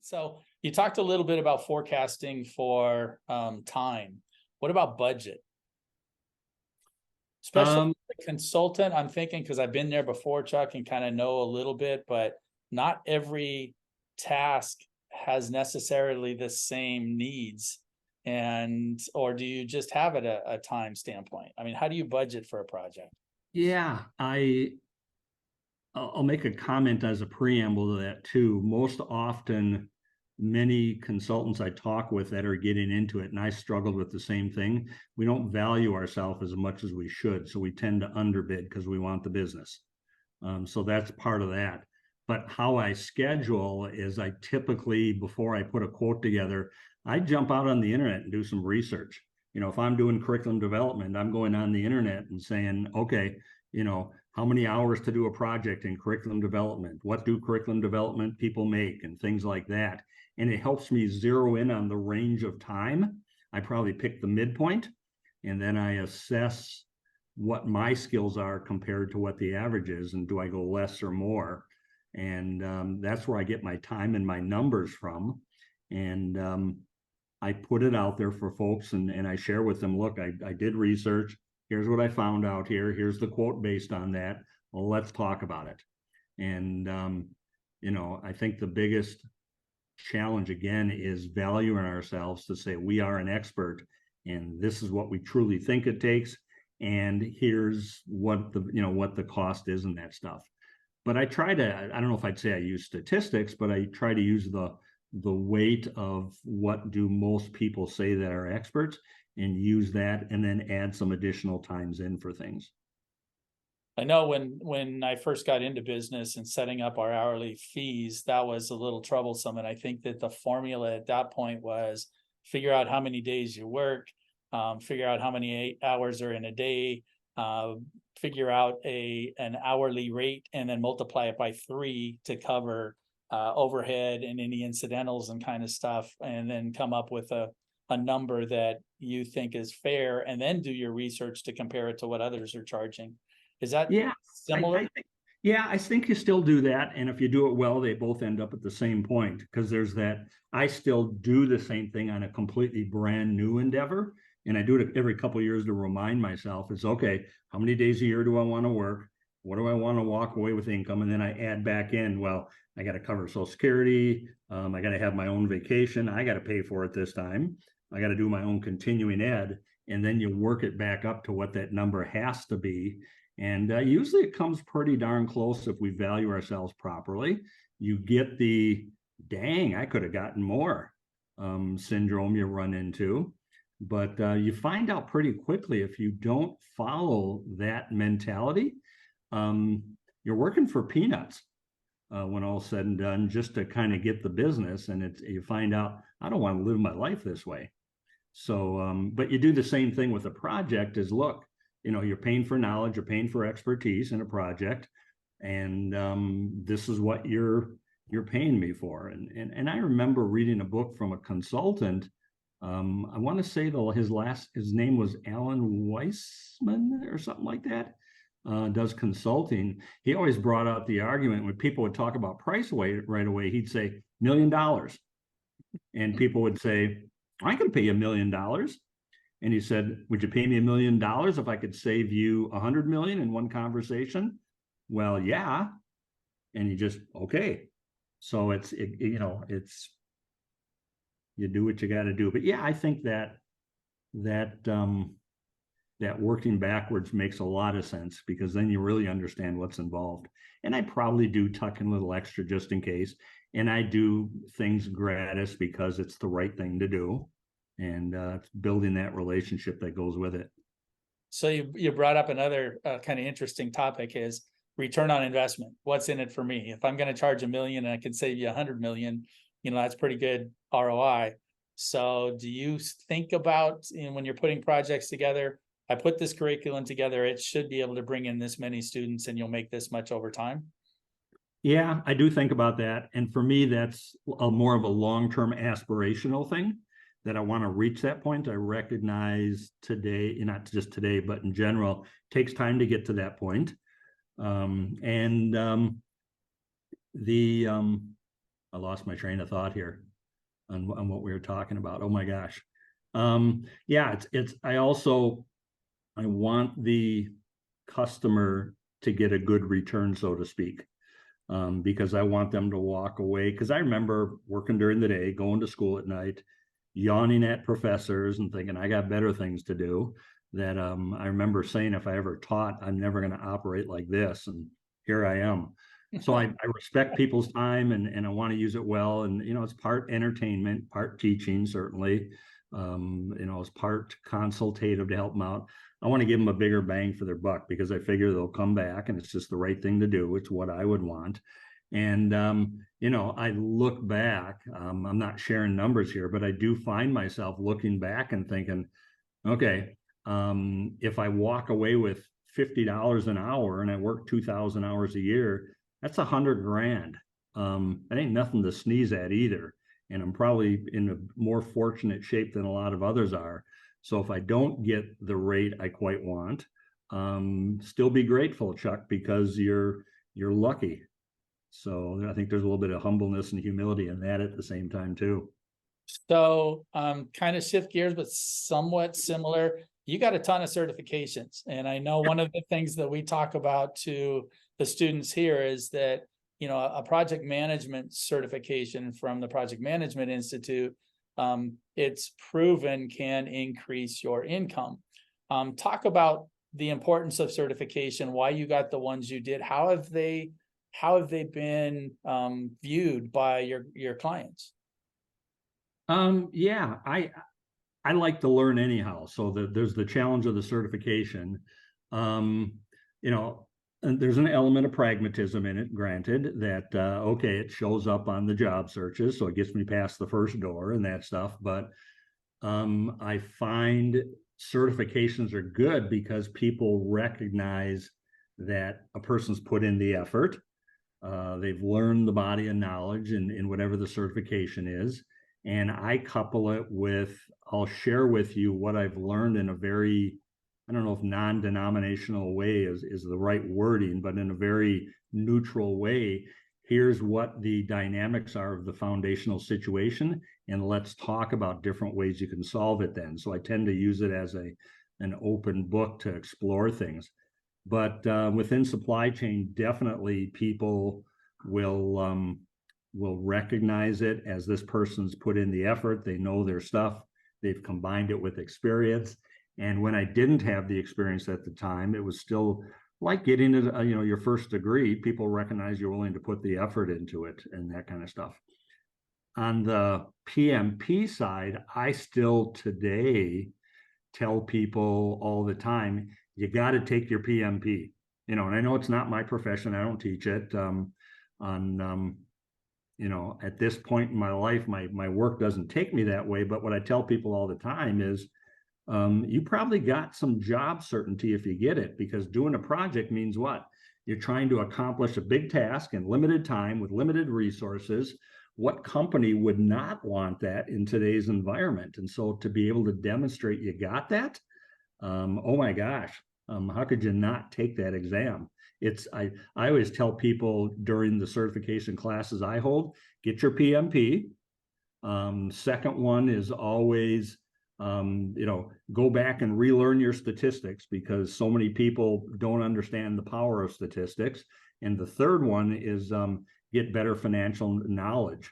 So you talked a little bit about forecasting for time. What about budget? Especially the consultant, I'm thinking, because I've been there before, Chuck, and kind of know a little bit, but not every task has necessarily the same needs. Or do you just have it a time standpoint? I mean, how do you budget for a project? Yeah, I'll make a comment as a preamble to that too. Most often, many consultants I talk with that are getting into it, and I struggled with the same thing. We don't value ourselves as much as we should, so we tend to underbid because we want the business. So that's part of that. But how I schedule is I typically, before I put a quote together, I jump out on the internet and do some research. If I'm doing curriculum development, I'm going on the internet and saying, okay, how many hours to do a project in curriculum development? What do curriculum development people make and things like that? And it helps me zero in on the range of time. I probably pick the midpoint, and then I assess what my skills are compared to what the average is, and do I go less or more? And that's where I get my time and my numbers from. And I put it out there for folks, and I share with them, look, I did research. Here's what I found out here. Here's the quote based on that. Well, let's talk about it. And, I think the biggest challenge again is valuing ourselves to say we are an expert and this is what we truly think it takes. And here's what the cost is and that stuff. But I don't know if I'd say I use statistics, but I try to use the weight of what do most people say that are experts, and use that, and then add some additional times in for things. I know when I first got into business and setting up our hourly fees, that was a little troublesome. And I think that the formula at that point was figure out how many days you work, figure out how many hours are in a day, figure out an hourly rate, and then multiply it by 3 to cover overhead and any incidentals and kind of stuff, and then come up with a number that you think is fair, and then do your research to compare it to what others are charging. Is that similar? I think you still do that. And if you do it well, they both end up at the same point, because there's that. I still do the same thing on a completely brand new endeavor. And I do it every couple of years to remind myself, it's okay, how many days a year do I want to work? What do I want to walk away with income? And then I add back in, well, I got to cover Social Security. I got to have my own vacation. I got to pay for it this time. I got to do my own continuing ed. And then you work it back up to what that number has to be. And usually it comes pretty darn close if we value ourselves properly. You get the, dang, I could have gotten more syndrome you run into. But you find out pretty quickly if you don't follow that mentality, you're working for peanuts when all's said and done, just to kind of get the business. And you find out, I don't want to live my life this way. So, but you do the same thing with a project is, look, you're paying for knowledge, you're paying for expertise in a project, and this is what you're paying me for. And I remember reading a book from a consultant. I want to say his name was Alan Weissman or something like that. Does consulting. He always brought out the argument when people would talk about price right away. He'd say $1 million, and people would say, I can pay you $1 million. And he said, would you pay me $1 million if I could save you 100 million in one conversation? Well, yeah. And you just, okay. So it's you do what you got to do. But yeah, I think that working backwards makes a lot of sense, because then you really understand what's involved. And I probably do tuck in a little extra just in case. And I do things gratis because it's the right thing to do. And it's building that relationship that goes with it. So you brought up another kind of interesting topic is return on investment. What's in it for me? If I'm going to charge $1 million and I can save you 100 million, that's pretty good ROI. So do you think about, when you're putting projects together, I put this curriculum together, it should be able to bring in this many students and you'll make this much over time? Yeah, I do think about that. And for me, that's more of a long-term aspirational thing, that I want to reach that point. I recognize today, not just today, but in general, takes time to get to that point. I lost my train of thought here on what we were talking about. Oh my gosh. Yeah, I want the customer to get a good return, so to speak, because I want them to walk away. Because I remember working during the day, going to school at night, yawning at professors and thinking I got better things to do. That I remember saying, if I ever taught, I'm never going to operate like this. And here I am. So I respect people's time, and I want to use it well. And, it's part entertainment, part teaching, certainly. It's part consultative to help them out. I want to give them a bigger bang for their buck because I figure they'll come back and it's just the right thing to do. It's what I would want. And, I look back, I'm not sharing numbers here, but I do find myself looking back and thinking, okay, if I walk away with $50 an hour and I work 2,000 hours a year, that's $100,000. That ain't nothing to sneeze at either. And I'm probably in a more fortunate shape than a lot of others are. So if I don't get the rate I quite want, still be grateful, Chuck, because you're lucky. So I think there's a little bit of humbleness and humility in that at the same time too. So kind of shift gears, but somewhat similar. You got a ton of certifications. And I know one of the things that we talk about to the students here is that, a project management certification from the Project Management Institute, it's proven can increase your income. Talk about the importance of certification, why you got the ones you did. How have they been viewed by your clients? Yeah, I like to learn anyhow. So there's the challenge of the certification. Um, and there's an element of pragmatism in it, granted, that okay, it shows up on the job searches, so it gets me past the first door and that stuff. But I find certifications are good because people recognize that a person's put in the effort. They've learned the body of knowledge in whatever the certification is. And I couple it with, I'll share with you what I've learned in a very, I don't know if non-denominational way is the right wording, but in a very neutral way. Here's what the dynamics are of the foundational situation, and let's talk about different ways you can solve it then. So I tend to use it as an open book to explore things. But within supply chain, definitely people will recognize it as this person's put in the effort. They know their stuff. They've combined it with experience. And when I didn't have the experience at the time, it was still like getting your first degree. People recognize you're willing to put the effort into it and that kind of stuff. On the PMP side, I still today tell people all the time, you got to take your PMP. And I know it's not my profession. I don't teach it. At this point in my life, my work doesn't take me that way. But what I tell people all the time is, you probably got some job certainty if you get it, because doing a project means what? You're trying to accomplish a big task in limited time with limited resources. What company would not want that in today's environment? And so to be able to demonstrate you got that, oh my gosh, how could you not take that exam? I always tell people during the certification classes I hold, get your PMP. Second one is always, go back and relearn your statistics, because so many people don't understand the power of statistics. And the third one is get better financial knowledge.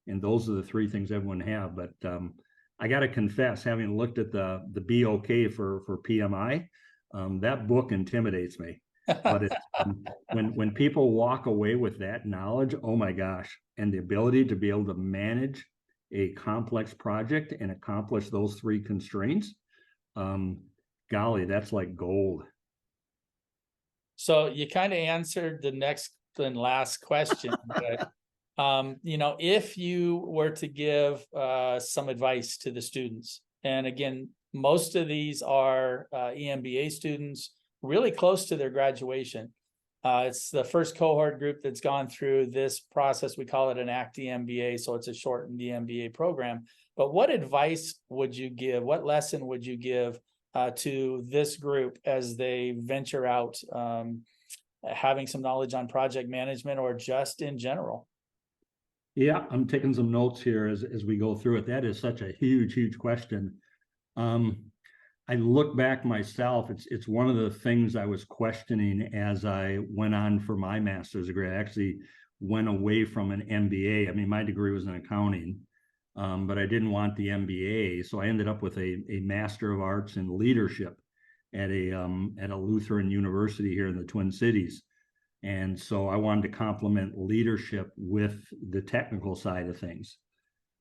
And those are the three things everyone have. But I got to confess, having looked at the BOK for PMI, that book intimidates me. But when people walk away with that knowledge, oh my gosh, and the ability to be able to manage a complex project and accomplish those three constraints, golly, that's like gold. So you kind of answered the next and last question. But, if you were to give some advice to the students, and again, most of these are EMBA students, really close to their graduation. It's the first cohort group that's gone through this process. We call it an ACT EMBA, so it's a shortened EMBA program. But what advice would you give? What lesson would you give to this group as they venture out, having some knowledge on project management or just in general? Yeah, I'm taking some notes here as we go through it. That is such a huge, huge question. Um, I look back myself, it's one of the things I was questioning as I went on for my master's degree. I actually went away from an MBA. I mean, my degree was in accounting, but I didn't want the MBA. So I ended up with a Master of Arts in Leadership at a Lutheran university here in the Twin Cities. And so I wanted to complement leadership with the technical side of things.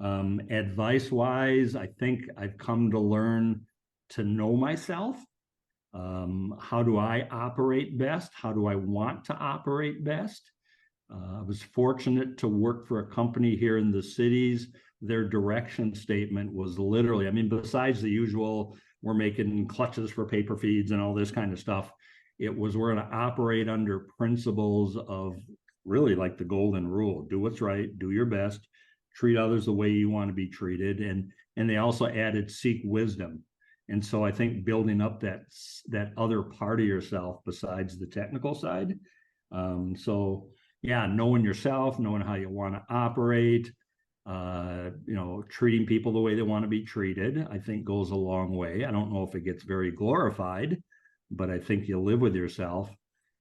Advice wise, I think I've come to learn to know myself. How do I operate best? How do I want to operate best? I was fortunate to work for a company here in the cities. Their direction statement was literally, I mean, besides the usual, we're making clutches for paper feeds and all this kind of stuff, it was we're going to operate under principles of really like the golden rule: do what's right, do your best, treat others the way you want to be treated. And they also added seek wisdom. And so I think building up that other part of yourself besides the technical side. So yeah, knowing yourself, knowing how you want to operate, treating people the way they want to be treated, I think goes a long way. I don't know if it gets very glorified, but I think you live with yourself.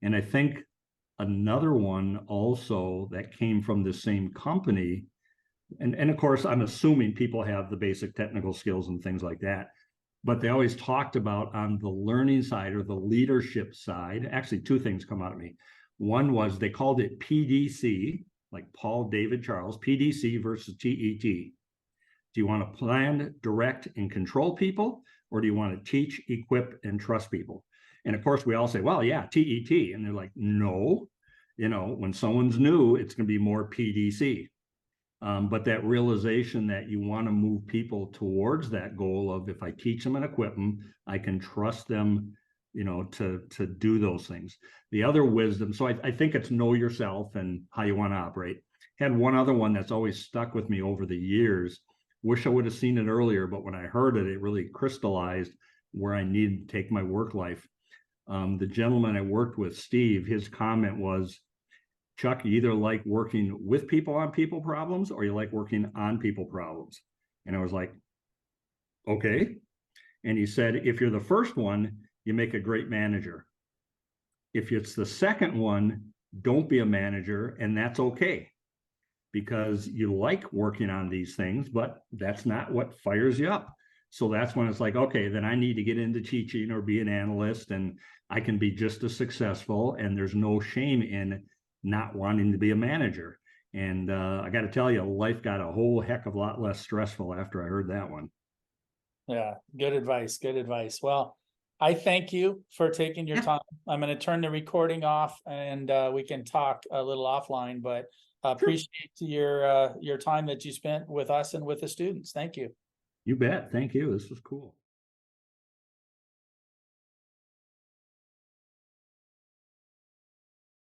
And I think another one also that came from the same company, and of course, I'm assuming people have the basic technical skills and things like that, but they always talked about on the learning side or the leadership side, actually two things come out of me. One was they called it PDC, like Paul, David, Charles, PDC versus TET. Do you want to plan, direct, and control people, or do you want to teach, equip, and trust people? And of course, we all say, well, yeah, TET. And they're like, no, when someone's new, it's going to be more PDC. But that realization that you want to move people towards that goal of, if I teach them and equip them, I can trust them, to do those things. The other wisdom, so I think it's know yourself and how you want to operate. Had one other one that's always stuck with me over the years. Wish I would have seen it earlier, but when I heard it, it really crystallized where I needed to take my work life. The gentleman I worked with, Steve, his comment was, Chuck, you either like working with people on people problems or you like working on people problems. And I was like, okay. And he said, if you're the first one, you make a great manager. If it's the second one, don't be a manager, and that's okay, because you like working on these things, but that's not what fires you up. So that's when it's like, okay, then I need to get into teaching or be an analyst, and I can be just as successful, and there's no shame in not wanting to be a manager. And I got to tell you, life got a whole heck of a lot less stressful after I heard that one. Yeah, good advice. Good advice. Well, I thank you for taking your time. I'm going to turn the recording off, and we can talk a little offline, but appreciate your time that you spent with us and with the students. Thank you. You bet. Thank you. This was cool.